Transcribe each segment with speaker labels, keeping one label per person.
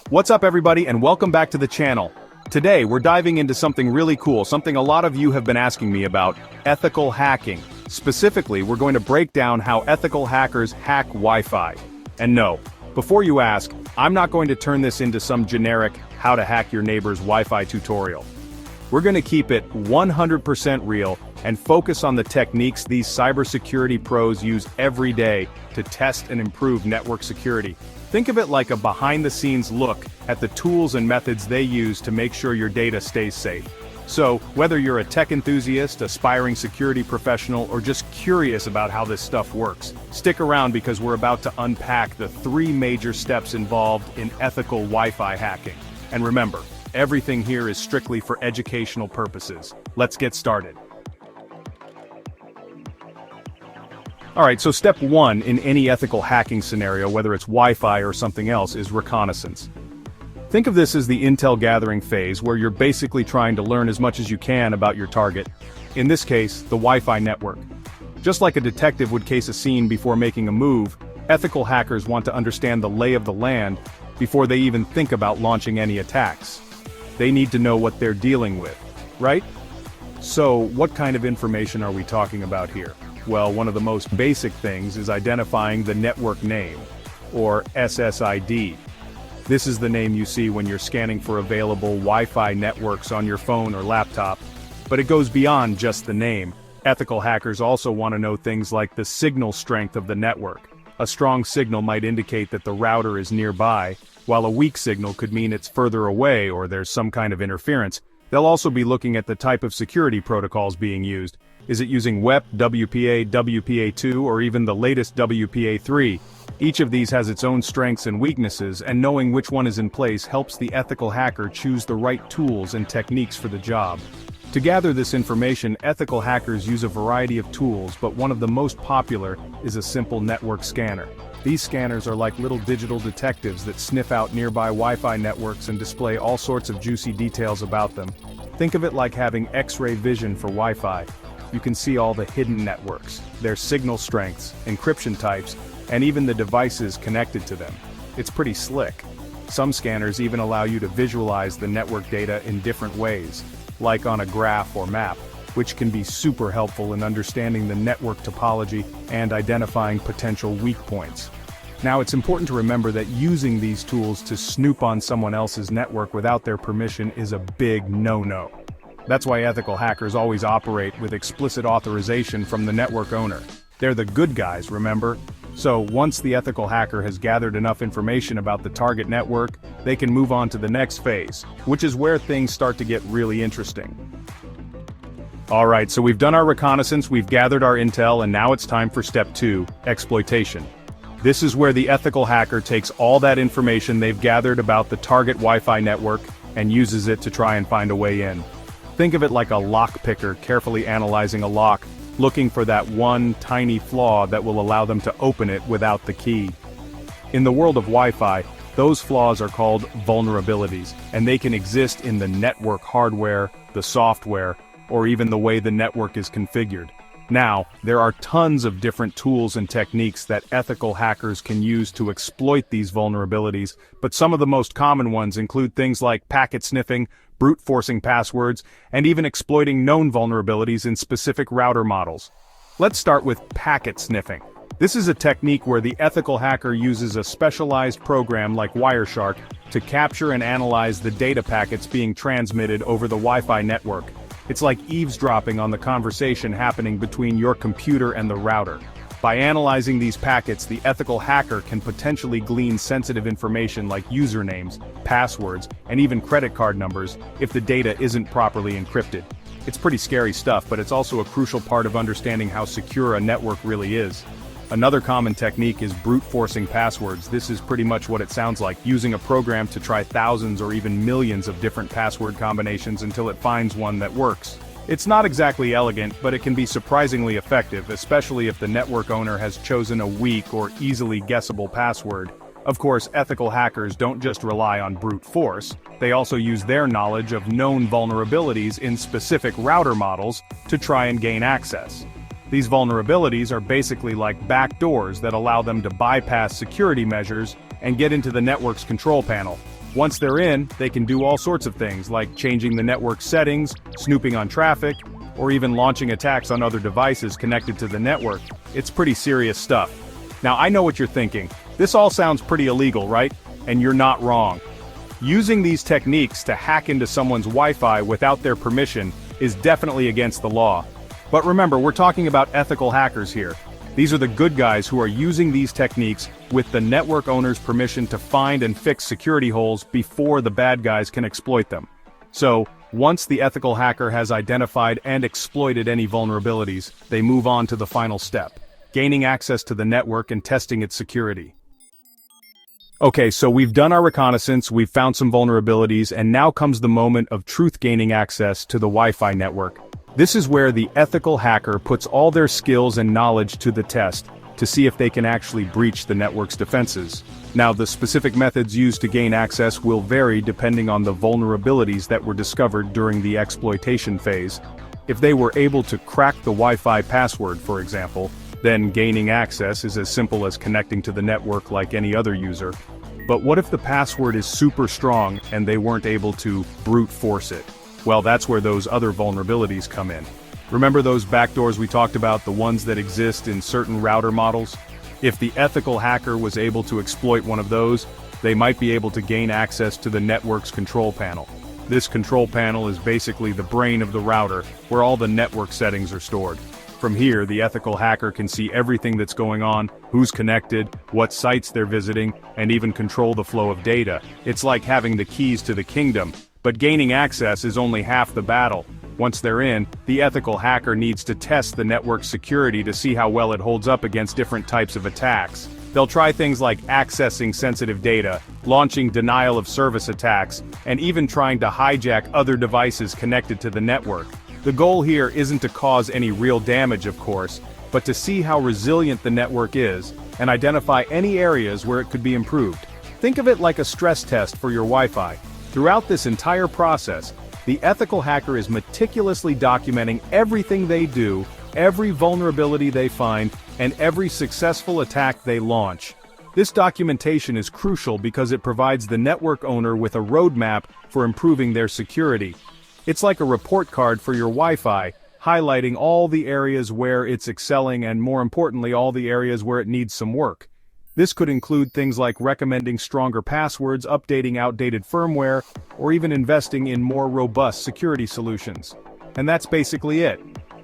Speaker 1: What's up everybody and welcome back to the channel. Today we're diving into something really cool, something a lot of you have been asking me about, ethical hacking. Specifically, we're going to break down how ethical hackers hack Wi-Fi. And no, before you ask, I'm not going to turn this into some generic how to hack your neighbor's Wi-Fi tutorial. We're going to keep it 100% real and focus on the techniques these cybersecurity pros use every day to test and improve network security. Think of it like a behind-the-scenes look at the tools and methods they use to make sure your data stays safe. So, whether you're a tech enthusiast, aspiring security professional, or just curious about how this stuff works, stick around because we're about to unpack the 3 major steps involved in ethical Wi-Fi hacking. And remember, everything here is strictly for educational purposes. Let's get started. Alright, so step 1 in any ethical hacking scenario, whether it's Wi-Fi or something else, is reconnaissance. Think of this as the intel gathering phase where you're basically trying to learn as much as you can about your target. In this case, the Wi-Fi network. Just like a detective would case a scene before making a move, ethical hackers want to understand the lay of the land before they even think about launching any attacks. They need to know what they're dealing with, right? So, what kind of information are we talking about here? Well, one of the most basic things is identifying the network name, or SSID. This is the name you see when you're scanning for available Wi-Fi networks on your phone or laptop. But it goes beyond just the name. Ethical hackers also want to know things like the signal strength of the network. A strong signal might indicate that the router is nearby, while a weak signal could mean it's further away or there's some kind of interference. They'll also be looking at the type of security protocols being used. Is it using WEP, WPA, WPA2, or even the latest WPA3? Each of these has its own strengths and weaknesses, and knowing which one is in place helps the ethical hacker choose the right tools and techniques for the job. To gather this information, ethical hackers use a variety of tools, but one of the most popular is a simple network scanner. These scanners are like little digital detectives that sniff out nearby Wi-Fi networks and display all sorts of juicy details about them. Think of it like having X-ray vision for Wi-Fi. You can see all the hidden networks, their signal strengths, encryption types, and even the devices connected to them. It's pretty slick. Some scanners even allow you to visualize the network data in different ways, like on a graph or map, which can be super helpful in understanding the network topology and identifying potential weak points. Now, it's important to remember that using these tools to snoop on someone else's network without their permission is a big no-no. That's why ethical hackers always operate with explicit authorization from the network owner. They're the good guys, remember? So, once the ethical hacker has gathered enough information about the target network, they can move on to the next phase, which is where things start to get really interesting. Alright, so we've done our reconnaissance, we've gathered our intel, and now it's time for step 2, exploitation. This is where the ethical hacker takes all that information they've gathered about the target Wi-Fi network and uses it to try and find a way in. Think of it like a lock picker carefully analyzing a lock, looking for that one tiny flaw that will allow them to open it without the key. In the world of Wi-Fi, those flaws are called vulnerabilities, and they can exist in the network hardware, the software, or even the way the network is configured. Now, there are tons of different tools and techniques that ethical hackers can use to exploit these vulnerabilities, but some of the most common ones include things like packet sniffing, brute forcing passwords, and even exploiting known vulnerabilities in specific router models. Let's start with packet sniffing. This is a technique where the ethical hacker uses a specialized program like Wireshark to capture and analyze the data packets being transmitted over the Wi-Fi network. It's like eavesdropping on the conversation happening between your computer and the router. By analyzing these packets, the ethical hacker can potentially glean sensitive information like usernames, passwords, and even credit card numbers if the data isn't properly encrypted. It's pretty scary stuff, but it's also a crucial part of understanding how secure a network really is. Another common technique is brute forcing passwords. This is pretty much what it sounds like, using a program to try thousands or even millions of different password combinations until it finds one that works. It's not exactly elegant, but it can be surprisingly effective, especially if the network owner has chosen a weak or easily guessable password. Of course, ethical hackers don't just rely on brute force, they also use their knowledge of known vulnerabilities in specific router models to try and gain access. These vulnerabilities are basically like backdoors that allow them to bypass security measures and get into the network's control panel. Once they're in, they can do all sorts of things like changing the network settings, snooping on traffic, or even launching attacks on other devices connected to the network. It's pretty serious stuff. Now I know what you're thinking. This all sounds pretty illegal, right? And you're not wrong. Using these techniques to hack into someone's Wi-Fi without their permission is definitely against the law. But remember, we're talking about ethical hackers here. These are the good guys who are using these techniques with the network owner's permission to find and fix security holes before the bad guys can exploit them. So, once the ethical hacker has identified and exploited any vulnerabilities, they move on to the final step, gaining access to the network and testing its security. Okay, so we've done our reconnaissance, we've found some vulnerabilities, and now comes the moment of truth gaining access to the Wi-Fi network. This is where the ethical hacker puts all their skills and knowledge to the test to see if they can actually breach the network's defenses. Now, the specific methods used to gain access will vary depending on the vulnerabilities that were discovered during the exploitation phase. If they were able to crack the Wi-Fi password, for example, then gaining access is as simple as connecting to the network like any other user. But what if the password is super strong and they weren't able to brute force it? Well, that's where those other vulnerabilities come in. Remember those backdoors we talked about, the ones that exist in certain router models? If the ethical hacker was able to exploit one of those, they might be able to gain access to the network's control panel. This control panel is basically the brain of the router, where all the network settings are stored. From here, the ethical hacker can see everything that's going on, who's connected, what sites they're visiting, and even control the flow of data. It's like having the keys to the kingdom. But gaining access is only half the battle. Once they're in, the ethical hacker needs to test the network's security to see how well it holds up against different types of attacks. They'll try things like accessing sensitive data, launching denial of service attacks, and even trying to hijack other devices connected to the network. The goal here isn't to cause any real damage, of course, but to see how resilient the network is, and identify any areas where it could be improved. Think of it like a stress test for your Wi-Fi. Throughout this entire process, the ethical hacker is meticulously documenting everything they do, every vulnerability they find, and every successful attack they launch. This documentation is crucial because it provides the network owner with a roadmap for improving their security. It's like a report card for your Wi-Fi, highlighting all the areas where it's excelling and, more importantly, all the areas where it needs some work. This could include things like recommending stronger passwords, updating outdated firmware, or even investing in more robust security solutions. And that's basically it.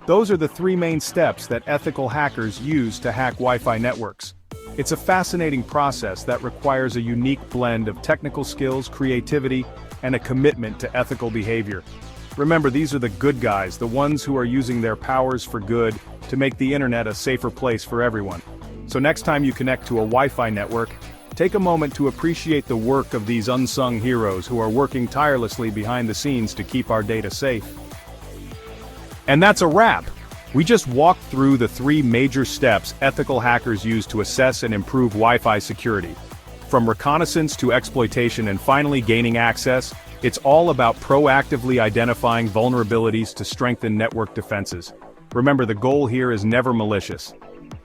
Speaker 1: Those are the three main steps that ethical hackers use to hack Wi-Fi networks. It's a fascinating process that requires a unique blend of technical skills, creativity, and a commitment to ethical behavior. Remember, these are the good guys, the ones who are using their powers for good to make the internet a safer place for everyone. So next time you connect to a Wi-Fi network, take a moment to appreciate the work of these unsung heroes who are working tirelessly behind the scenes to keep our data safe. And that's a wrap! We just walked through the three major steps ethical hackers use to assess and improve Wi-Fi security. From reconnaissance to exploitation and finally gaining access, it's all about proactively identifying vulnerabilities to strengthen network defenses. Remember, the goal here is never malicious.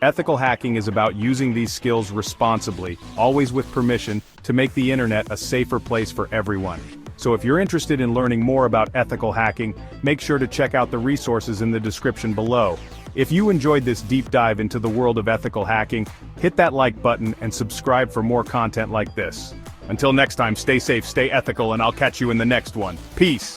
Speaker 1: Ethical hacking is about using these skills responsibly, always with permission, to make the internet a safer place for everyone. So if you're interested in learning more about ethical hacking, make sure to check out the resources in the description below. If you enjoyed this deep dive into the world of ethical hacking, hit that like button and subscribe for more content like this. Until next time, stay safe, stay ethical, and I'll catch you in the next one. Peace!